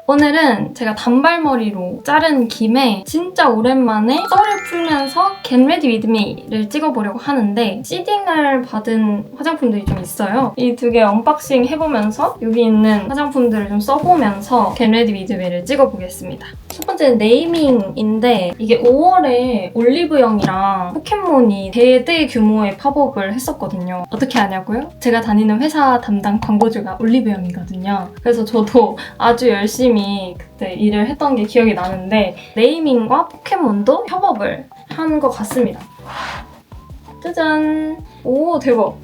오늘은 제가 단발머리로 자른 김에 진짜 오랜만에 썰을 풀면서 Get Ready With Me를 찍어보려고 하는데 시딩을 받은 화장품들이 좀 있어요. 이 두 개 언박싱 해보면서 여기 있는 화장품들을 좀 써보면서 Get Ready With Me를 찍어보겠습니다. 첫 번째는 네이밍인데 이게 5월에 올리브영이랑 포켓몬이 대대 규모의 팝업을 했었거든요. 어떻게 아냐고요? 제가 다니는 회사 담당 광고주가 올리브영이거든요. 그래서 저도 아주 열심히 그때 일을 했던 게 기억이 나는데 네이밍과 포켓몬도 협업을 한 것 같습니다. 짜잔! 오, 대박!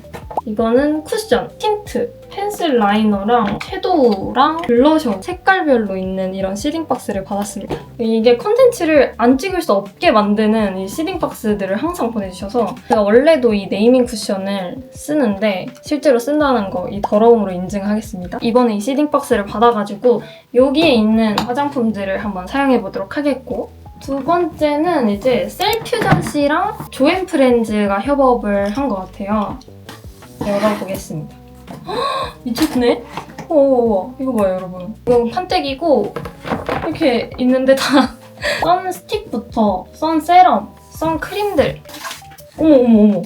이거는 쿠션, 틴트, 펜슬 라이너랑 섀도우랑 블러셔 색깔별로 있는 이런 시딩 박스를 받았습니다. 이게 컨텐츠를 안 찍을 수 없게 만드는 이 시딩 박스들을 항상 보내주셔서 제가 원래도 이 네이밍 쿠션을 쓰는데 실제로 쓴다는 거 이 더러움으로 인증하겠습니다. 이번에 이 시딩 박스를 받아가지고 여기에 있는 화장품들을 한번 사용해보도록 하겠고 두 번째는 이제 셀퓨전씨랑 조앤프렌즈가 협업을 한 것 같아요. 열어보겠습니다. 미쳤네? 오, 이거 봐요, 여러분. 이건 판때기고 이렇게 있는데 다 선스틱부터 선세럼, 선크림들 어머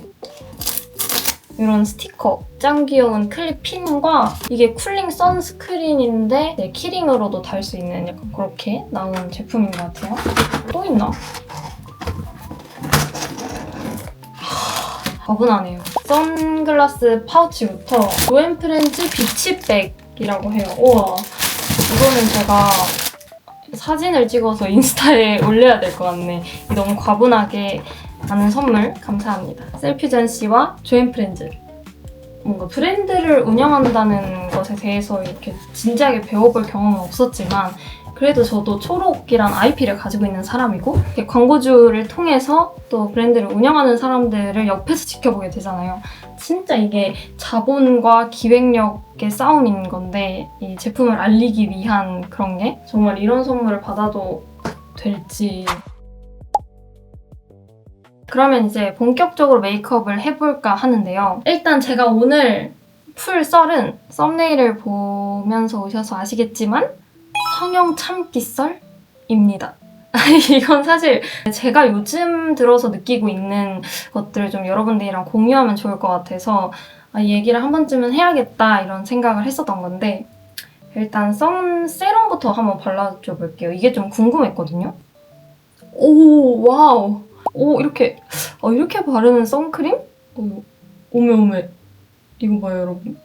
이런 스티커 짱 귀여운 클립 핀과 이게 쿨링 선스크린인데 네, 키링으로도 달 수 있는 약간 그렇게 나온 제품인 것 같아요. 또 있나? 가분하네요. 선글라스 파우치부터 조앤프렌즈 비치백이라고 해요. 우와, 이거는 제가 사진을 찍어서 인스타에 올려야 될 것 같네. 너무 과분하게 많은 선물 감사합니다. 셀퓨전씨와 조앤프렌즈. 뭔가 브랜드를 운영한다는 것에 대해서 이렇게 진지하게 배워볼 경험은 없었지만 그래도 저도 초록이란 IP를 가지고 있는 사람이고 이렇게 광고주를 통해서 또 브랜드를 운영하는 사람들을 옆에서 지켜보게 되잖아요. 진짜 이게 자본과 기획력의 싸움인 건데 이 제품을 알리기 위한 그런 게 정말 이런 선물을 받아도 될지. 그러면 이제 본격적으로 메이크업을 해볼까 하는데요. 일단 제가 오늘 풀 썰은 썸네일을 보면서 오셔서 아시겠지만 성형 참기 썰입니다. 이건 사실 제가 요즘 들어서 느끼고 있는 것들을 좀 여러분들이랑 공유하면 좋을 것 같아서 이 얘기를 한 번쯤은 해야겠다 이런 생각을 했었던 건데 일단 선 세럼부터 한번 발라줘 볼게요. 이게 좀 궁금했거든요. 오, 와우. 오, 이렇게 바르는 선크림? 오메. 이거 봐요, 여러분.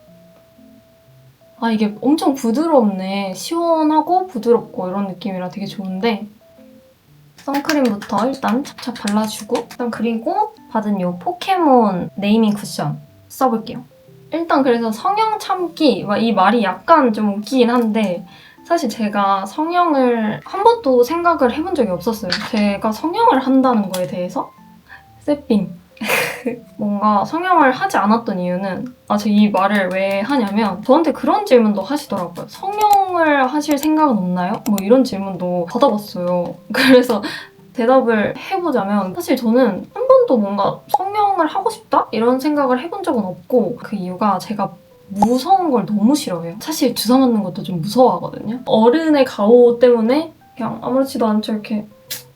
이게 엄청 부드럽네. 시원하고 부드럽고 이런 느낌이라 되게 좋은데 선크림부터 일단 착착 발라주고 일단 그리고 받은 이 포켓몬 네이밍 쿠션 써볼게요. 일단 그래서 성형 참기 이 말이 약간 좀 웃기긴 한데 사실 제가 성형을 한 번도 생각을 해본 적이 없었어요. 제가 성형을 한다는 거에 대해서 세핑 뭔가 성형을 하지 않았던 이유는 제가 이 말을 왜 하냐면 저한테 그런 질문도 하시더라고요. 성형을 하실 생각은 없나요? 뭐 이런 질문도 받아봤어요. 그래서 대답을 해보자면 사실 저는 한 번도 뭔가 성형을 하고 싶다? 이런 생각을 해본 적은 없고 그 이유가 제가 무서운 걸 너무 싫어해요. 사실 주사 맞는 것도 좀 무서워하거든요. 어른의 가오 때문에 그냥 아무렇지도 않죠 이렇게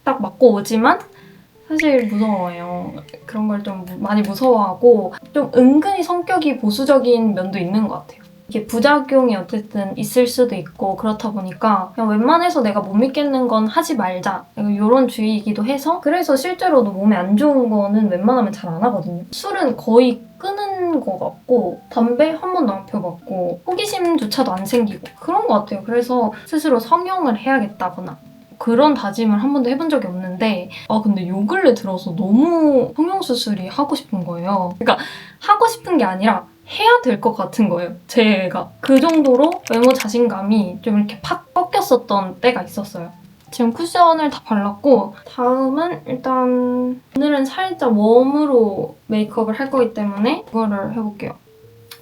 딱 맞고 오지만 사실 무서워요. 그런 걸 좀 많이 무서워하고 좀 은근히 성격이 보수적인 면도 있는 것 같아요. 이게 부작용이 어쨌든 있을 수도 있고 그렇다 보니까 그냥 웬만해서 내가 못 믿겠는 건 하지 말자 이런 주의이기도 해서 그래서 실제로도 몸에 안 좋은 거는 웬만하면 잘 안 하거든요. 술은 거의 끊은 것 같고 담배 한 번도 안 펴봤고 호기심조차도 안 생기고 그런 것 같아요. 그래서 스스로 성형을 해야겠다거나 그런 다짐을 한 번도 해본 적이 없는데 근데 요 근래 들어서 너무 성형수술이 하고 싶은 거예요. 그러니까 하고 싶은 게 아니라 해야 될 것 같은 거예요. 제가 그 정도로 외모 자신감이 좀 이렇게 팍 꺾였었던 때가 있었어요. 지금 쿠션을 다 발랐고 다음은 일단 오늘은 살짝 웜으로 메이크업을 할 거기 때문에 이거를 해볼게요.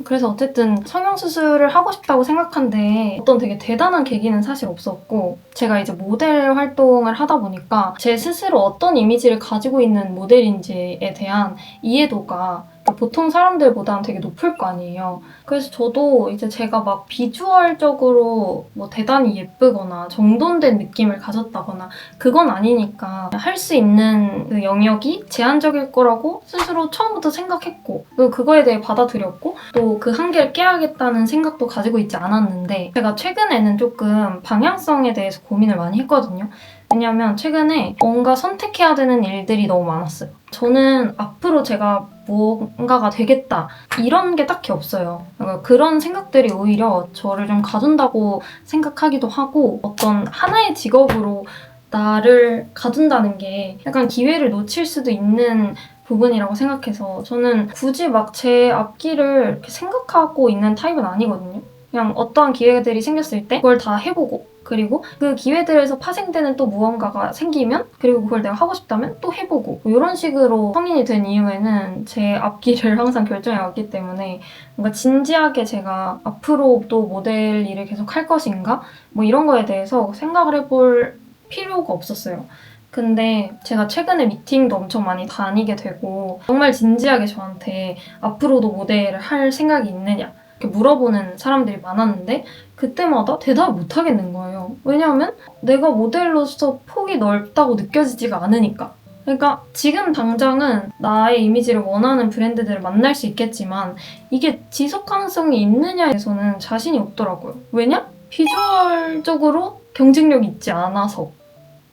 그래서 어쨌든 성형수술을 하고 싶다고 생각한데 어떤 되게 대단한 계기는 사실 없었고 제가 이제 모델 활동을 하다 보니까 제 스스로 어떤 이미지를 가지고 있는 모델인지에 대한 이해도가 그러니까 보통 사람들보다는 되게 높을 거 아니에요. 그래서 저도 이제 제가 막 비주얼적으로 뭐 대단히 예쁘거나 정돈된 느낌을 가졌다거나 그건 아니니까 할 수 있는 그 영역이 제한적일 거라고 스스로 처음부터 생각했고 그리고 그거에 대해 받아들였고 또 그 한계를 깨야겠다는 생각도 가지고 있지 않았는데 제가 최근에는 조금 방향성에 대해서 고민을 많이 했거든요. 왜냐면 최근에 뭔가 선택해야 되는 일들이 너무 많았어요. 저는 앞으로 제가 뭔가가 되겠다 이런 게 딱히 없어요. 그러니까 그런 생각들이 오히려 저를 좀 가둔다고 생각하기도 하고 어떤 하나의 직업으로 나를 가둔다는 게 약간 기회를 놓칠 수도 있는 부분이라고 생각해서 저는 굳이 막 제 앞길을 이렇게 생각하고 있는 타입은 아니거든요. 그냥 어떠한 기회들이 생겼을 때 그걸 다 해보고 그리고 그 기회들에서 파생되는 또 무언가가 생기면 그리고 그걸 내가 하고 싶다면 또 해보고 뭐 이런 식으로 성인이 된 이후에는 제 앞길을 항상 결정해왔기 때문에 뭔가 진지하게 제가 앞으로도 모델 일을 계속 할 것인가? 뭐 이런 거에 대해서 생각을 해볼 필요가 없었어요. 근데 제가 최근에 미팅도 엄청 많이 다니게 되고 정말 진지하게 저한테 앞으로도 모델을 할 생각이 있느냐 이렇게 물어보는 사람들이 많았는데 그때마다 대답을 못 하겠는 거예요. 왜냐하면 내가 모델로서 폭이 넓다고 느껴지지가 않으니까. 그러니까 지금 당장은 나의 이미지를 원하는 브랜드들을 만날 수 있겠지만 이게 지속 가능성이 있느냐에서는 자신이 없더라고요. 왜냐? 비주얼적으로 경쟁력이 있지 않아서.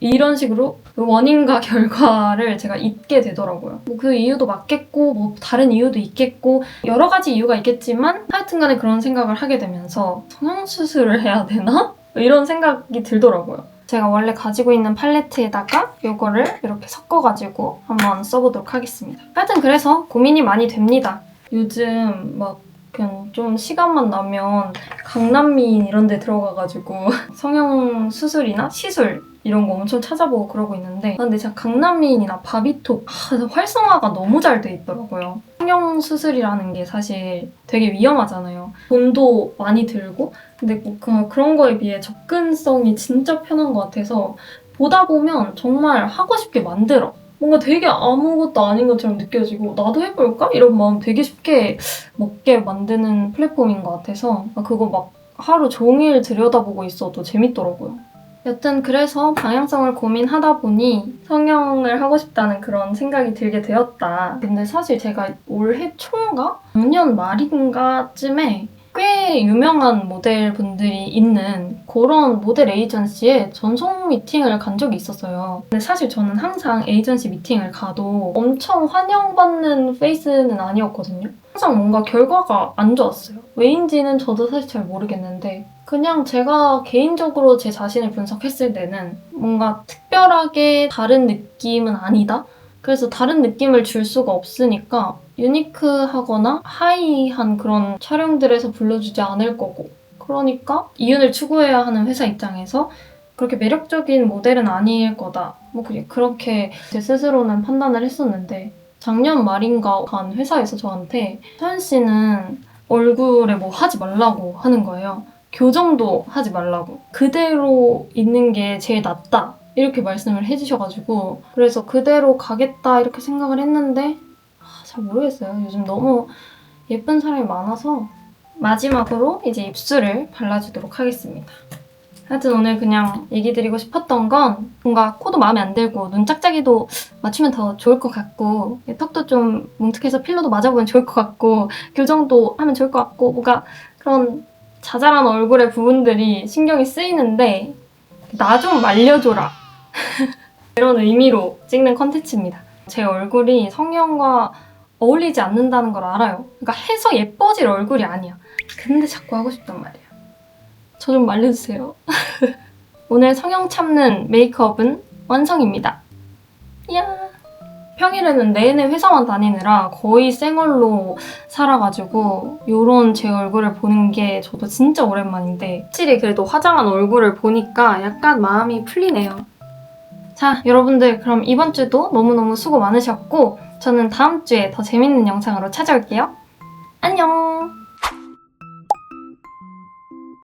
이런 식으로 그 원인과 결과를 제가 잊게 되더라고요. 뭐 그 이유도 맞겠고 뭐 다른 이유도 있겠고 여러 가지 이유가 있겠지만 하여튼간에 그런 생각을 하게 되면서 성형수술을 해야 되나? 이런 생각이 들더라고요. 제가 원래 가지고 있는 팔레트에다가 이거를 이렇게 섞어가지고 한번 써보도록 하겠습니다. 하여튼 그래서 고민이 많이 됩니다. 요즘 막 그냥 좀 시간만 나면 강남미인 이런 데 들어가가지고 성형수술이나 시술 이런 거 엄청 찾아보고 그러고 있는데 근데 제가 강남미인이나 바비톡 활성화가 너무 잘 돼 있더라고요. 성형수술이라는 게 사실 되게 위험하잖아요. 돈도 많이 들고 근데 뭐 그런 거에 비해 접근성이 진짜 편한 것 같아서 보다 보면 정말 하고 싶게 만들어. 뭔가 되게 아무것도 아닌 것처럼 느껴지고 나도 해볼까? 이런 마음 되게 쉽게 먹게 만드는 플랫폼인 것 같아서 그거 막 하루 종일 들여다보고 있어도 재밌더라고요. 여튼 그래서 방향성을 고민하다 보니 성형을 하고 싶다는 그런 생각이 들게 되었다. 근데 사실 제가 올해 초인가? 작년 말인가쯤에 꽤 유명한 모델분들이 있는 그런 모델 에이전시에 전속 미팅을 간 적이 있었어요. 근데 사실 저는 항상 에이전시 미팅을 가도 엄청 환영받는 페이스는 아니었거든요. 항상 뭔가 결과가 안 좋았어요. 왜인지는 저도 사실 잘 모르겠는데 그냥 제가 개인적으로 제 자신을 분석했을 때는 뭔가 특별하게 다른 느낌은 아니다? 그래서 다른 느낌을 줄 수가 없으니까 유니크하거나 하이한 그런 촬영들에서 불러주지 않을 거고 그러니까 이윤을 추구해야 하는 회사 입장에서 그렇게 매력적인 모델은 아닐 거다. 뭐 그렇게 제 스스로는 판단을 했었는데 작년 말인가 간 회사에서 저한테 서연 씨는 얼굴에 뭐 하지 말라고 하는 거예요. 교정도 하지 말라고. 그대로 있는 게 제일 낫다. 이렇게 말씀을 해주셔가지고 그래서 그대로 가겠다 이렇게 생각을 했는데 잘 모르겠어요. 요즘 너무 예쁜 사람이 많아서 마지막으로 이제 입술을 발라주도록 하겠습니다. 하여튼 오늘 그냥 얘기 드리고 싶었던 건 뭔가 코도 마음에 안 들고 눈 짝짝이도 맞추면 더 좋을 것 같고 턱도 좀 뭉툭해서 필러도 맞아보면 좋을 것 같고 교정도 하면 좋을 것 같고 뭔가 그런 자잘한 얼굴의 부분들이 신경이 쓰이는데 나 좀 말려줘라 이런 의미로 찍는 컨텐츠입니다. 제 얼굴이 성형과 어울리지 않는다는 걸 알아요. 그러니까 해서 예뻐질 얼굴이 아니야. 근데 자꾸 하고 싶단 말이야. 저 좀 말려주세요. 오늘 성형 참는 메이크업은 완성입니다. 이야. 평일에는 내내 회사만 다니느라 거의 생얼로 살아가지고 이런 제 얼굴을 보는 게 저도 진짜 오랜만인데 확실히 그래도 화장한 얼굴을 보니까 약간 마음이 풀리네요. 자, 여러분들 그럼 이번 주도 너무너무 수고 많으셨고 저는 다음 주에 더 재밌는 영상으로 찾아올게요. 안녕!